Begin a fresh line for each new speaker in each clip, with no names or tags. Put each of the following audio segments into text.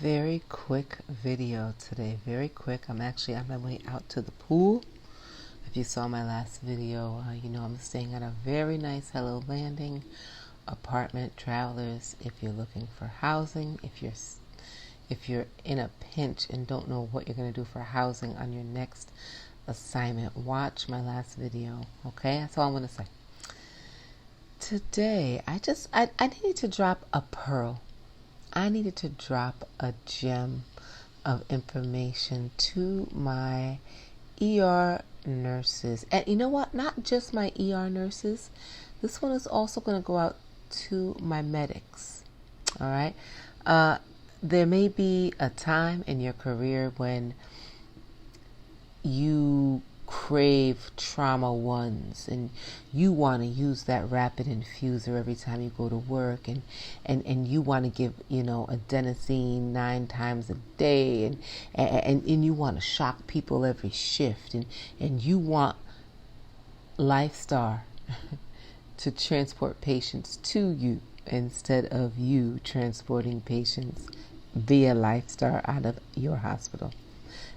very quick video today. Very quick. I'm actually on my way out to the pool. If you saw my last video, you know I'm staying at a very nice Hello Landing apartment. Travelers, if you're looking for housing, if you're in a pinch and don't know what you're going to do for housing on your next assignment, watch my last video. Okay, that's all I'm going to say. Today, I needed to drop a pearl. I needed to drop a gem of information to my ER nurses. And you know what? Not just my ER nurses. This one is also going to go out to my medics. All right? There may be a time in your career when you crave trauma ones and you want to use that rapid infuser every time you go to work, and you want to give adenosine 9 times a day, and you want to shock people every shift, and you want Lifestar to transport patients to you instead of you transporting patients via Lifestar out of your hospital.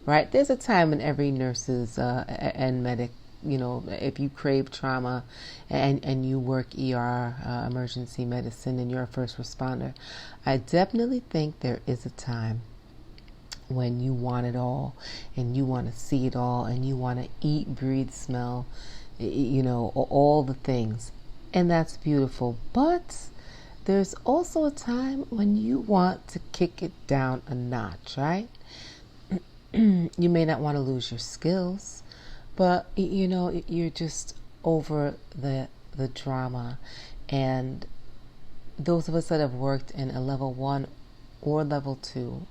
Right? There's a time when every nurses and medic, if you crave trauma and you work ER, emergency medicine, and you're a first responder, I definitely think there is a time when you want it all, and you want to see it all, and you want to eat, breathe, smell, all the things. And that's beautiful. But there's also a time when you want to kick it down a notch, right? You may not want to lose your skills, but you're just over the drama. And those of us that have worked in a level 1 or level 2,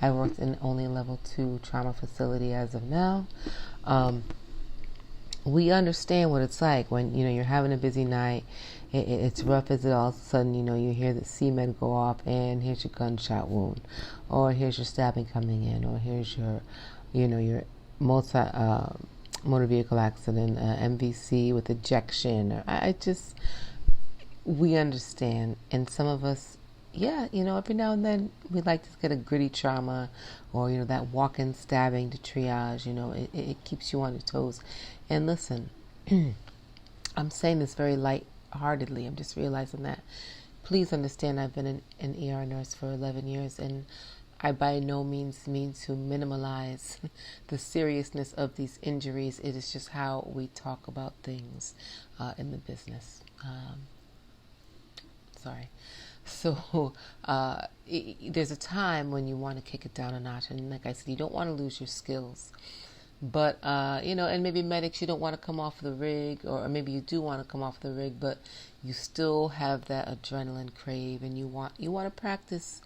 I worked in only a level 2 trauma facility as of now. We understand what it's like when you're having a busy night. It's rough as it all of a sudden you hear the CMED go off, and here's your gunshot wound, or here's your stabbing coming in, or here's your your motor vehicle accident, MVC with ejection. We understand. And some of us, every now and then we like to get a gritty trauma, or that walk-in stabbing to triage. It keeps you on your toes. And listen, I'm saying this very lightheartedly. I'm just realizing that. Please understand, I've been an ER nurse for 11 years, and I by no means mean to minimize the seriousness of these injuries. It is just how we talk about things in the business. Sorry. So there's a time when you want to kick it down a notch, and like I said, you don't want to lose your skills. But, and maybe medics, you don't want to come off the rig, or maybe you do want to come off the rig, but you still have that adrenaline crave, and you want to practice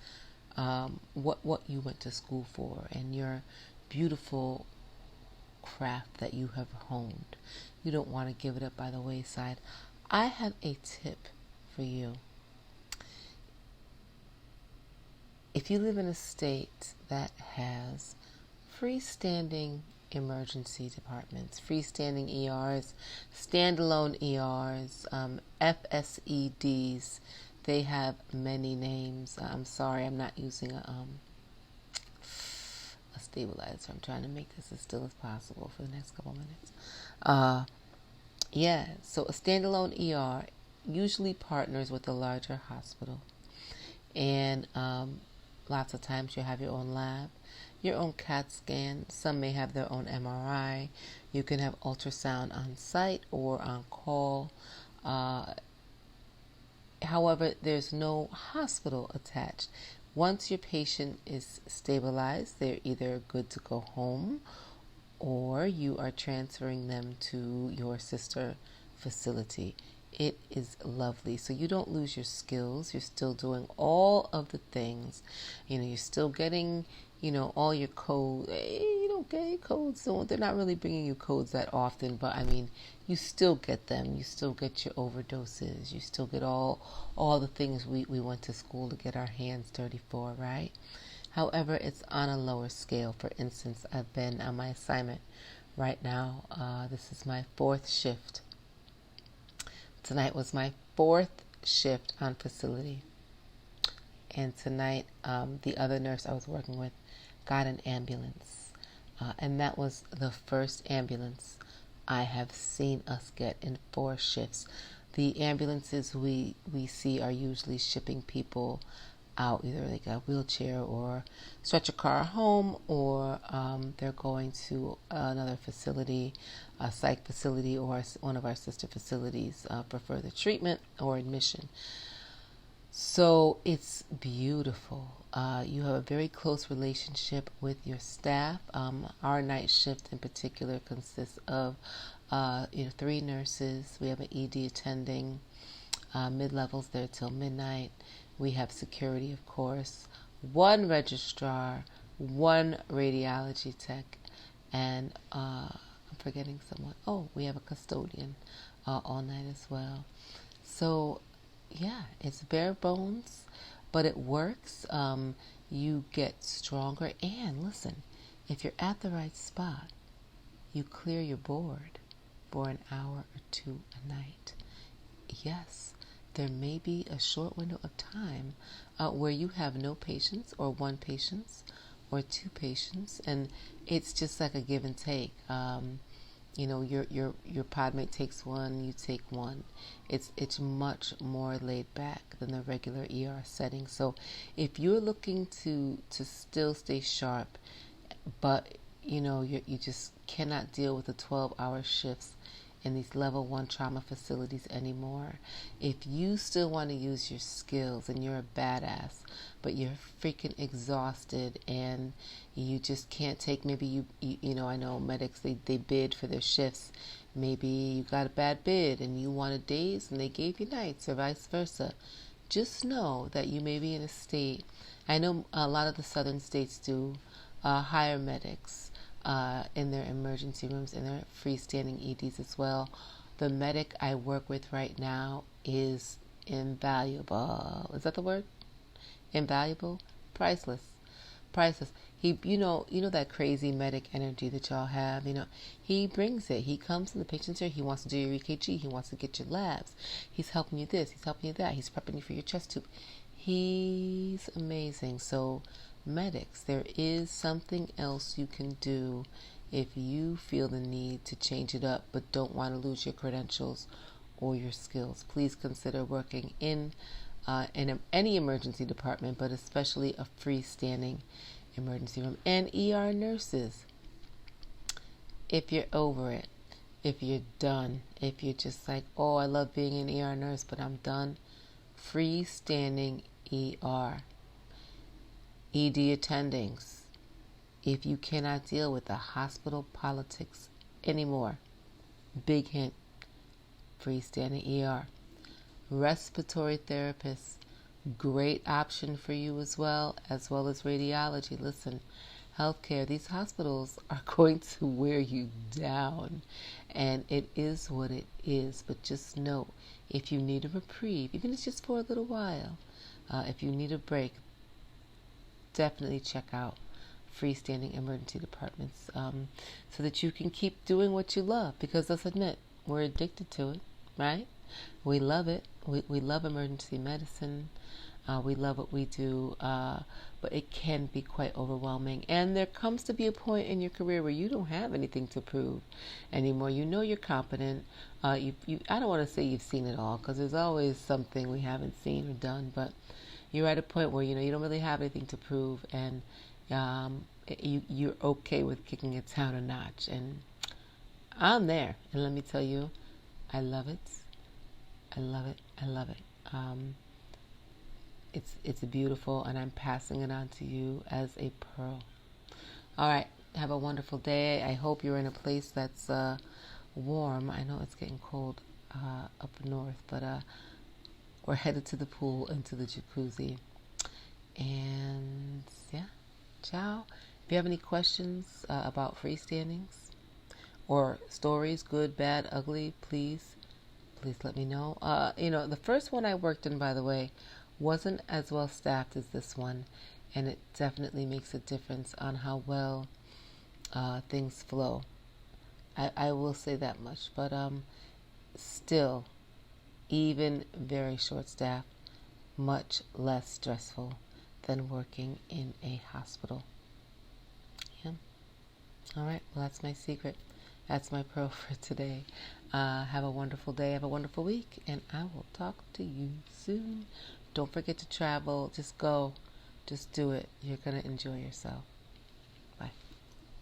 what you went to school for, and your beautiful craft that you have honed. You don't want to give it up by the wayside. I have a tip for you. If you live in a state that has freestanding emergency departments, freestanding ERs, standalone ERs, FSEDs, they have many names. I'm sorry, I'm not using a stabilizer. I'm trying to make this as still as possible for the next couple minutes. So a standalone ER usually partners with a larger hospital, and lots of times you have your own lab, your own CAT scan. Some may have their own MRI. You can have ultrasound on site or on call. However, there's no hospital attached. Once your patient is stabilized, they're either good to go home, or you are transferring them to your sister facility. It is lovely. So you don't lose your skills. You're still doing all of the things. You're still getting, all your code. You don't get any codes. So they're not really bringing you codes that often. But, you still get them. You still get your overdoses. You still get all the things we went to school to get our hands dirty for, right? However, it's on a lower scale. For instance, I've been on my assignment right now. This is my 4th shift. Tonight was my 4th shift on facility. And tonight, the other nurse I was working with got an ambulance. And that was the first ambulance I have seen us get in 4 shifts. The ambulances we see are usually shipping people out, either like a wheelchair or stretcher car home, or they're going to another facility, a psych facility, or one of our sister facilities for further treatment or admission. So it's beautiful. You have a very close relationship with your staff. Our night shift in particular consists of 3 nurses. We have an ED attending, mid-levels there till midnight. We have security, of course, 1 registrar, 1 radiology tech, and I'm forgetting someone. Oh, we have a custodian all night as well. So yeah, it's bare bones, but it works. You get stronger. And listen, if you're at the right spot, you clear your board for an hour or 2 a night. Yes, there may be a short window of time where you have no patients, or 1 patient, or 2 patients, and it's just like a give and take. Your podmate takes 1, you take 1. It's much more laid back than the regular ER setting. So if you're looking to still stay sharp, but you just cannot deal with the 12-hour shifts in these level 1 trauma facilities anymore, if you still want to use your skills and you're a badass, but you're freaking exhausted and you just can't take, maybe I know medics, they bid for their shifts. Maybe you got a bad bid and you wanted days and they gave you nights, or vice versa. Just know that you may be in a state, I know a lot of the southern states do hire medics in their emergency rooms, in their freestanding EDs as well. The medic I work with right now is invaluable. Is that the word? Invaluable? Priceless. He, that crazy medic energy that y'all have, he brings it. He comes to the patient's here. He wants to do your EKG. He wants to get your labs. He's helping you this. He's helping you that. He's prepping you for your chest tube. He's amazing. So medics, there is something else you can do if you feel the need to change it up but don't want to lose your credentials or your skills. Please consider working in any emergency department, but especially a freestanding emergency room. And ER nurses, if you're over it, if you're done, if you're just like, oh, I love being an ER nurse, but I'm done, freestanding ER. ED attendings, if you cannot deal with the hospital politics anymore, big hint, freestanding ER. Respiratory therapists, great option for you as well as radiology. Listen, healthcare, these hospitals are going to wear you down, and it is what it is. But just know, if you need a reprieve, even if it's just for a little while, if you need a break, definitely check out freestanding emergency departments so that you can keep doing what you love. Because let's admit, we're addicted to it, right? We love it. We love emergency medicine. We love what we do, but it can be quite overwhelming. And there comes to be a point in your career where you don't have anything to prove anymore. You know you're competent. I don't want to say you've seen it all, because there's always something we haven't seen or done, but you're at a point where you don't really have anything to prove, and you're okay with kicking it down a notch. And I'm there, and let me tell you, I love it. I love it. I love it. It's beautiful, and I'm passing it on to you as a pearl. All right, have a wonderful day. I hope you're in a place that's warm. I know it's getting cold up north, but we're headed to the pool and to the jacuzzi. And yeah, ciao. If you have any questions about freestandings or stories, good, bad, ugly, please let me know. The first one I worked in, by the way, wasn't as well staffed as this one, and it definitely makes a difference on how well things flow. I will say that much, but still, even very short staff, much less stressful than working in a hospital. Yeah. All right. Well, that's my secret. That's my pearl for today. Have a wonderful day. Have a wonderful week. And I will talk to you soon. Don't forget to travel. Just go. Just do it. You're going to enjoy yourself.